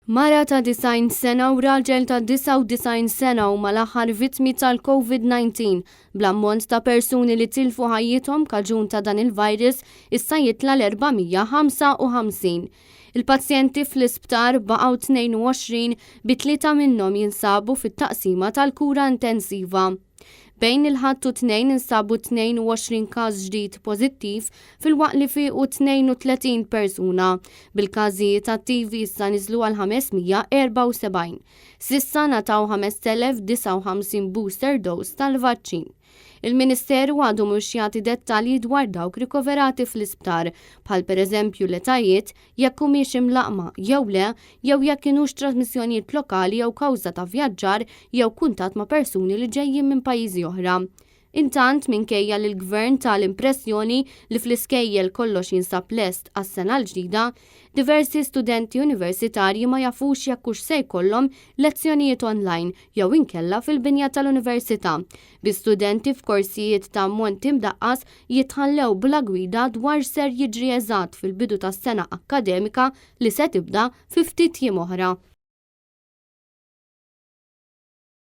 Mara ta' 90 sena u raġel ta' 99 sena huma l-aħħar vittmi tal-COVID-19 bl-ammont ta' persuni li tilfu ħajjithom kaġun ta' dan il-virus issa jitla l-455. Il-pazjenti fl-isptar baqgħu 22 bi 3 minnhom jinsabu fit-taqsima tal-kura intensiva. Bejn il-ħadd u tnejn insabu 22 każ ġdid pożittiv fil-waqt li fiequ 32 persuna. Bil-każijiet attivi issa niżlu għal 574. Sissa nataw 5059 booster dose tal-vaċċin. Il-Ministeru għadu mhux jagħti dettalji dwar dawk rikoverati fl-isptar, bħal pereżempju l-etajiet, jekk humiex imlaqma jew le, jew jekk kienux trasmissjonijiet lokali jew kawża ta' vjaġġar jew kuntatt ma' persuni li ġejjin minn pajjiżi oħra. Intant minkejja li l-Gvern tal-impressjoni li fl-iskejjel kollox jinsab lest għas-sena l-ġdida, diversi studenti universitarji ma jafux jekk hux se jkollhom lezzjonijiet online jew inkella fil-binja tal-università. Bi studenti f'korsijiet ta' ammont imdaqqas jitħallew bla gwida dwar ser jiġri eżatt fil-bidu tas-sena akademika li se tibda fi ftit jiem oħra.